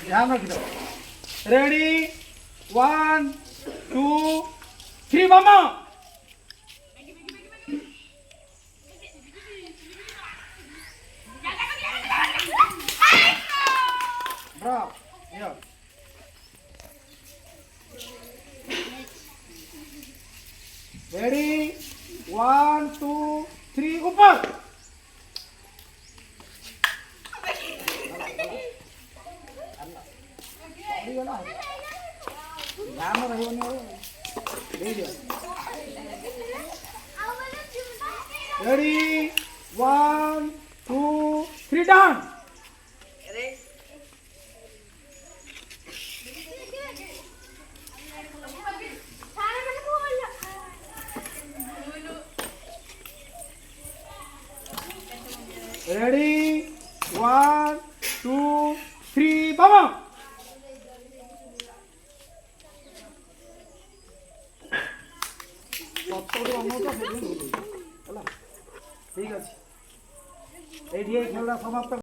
ध्यान रखियो रेडी 1 2 3 मामा ब्राव यो रेडी 1 2 3 ऊपर रेडी 1 2 3 डाउन रेडी 1 2 3 बाबा ঠিক আছে এই দিয়ে খেলা সমাপ্ত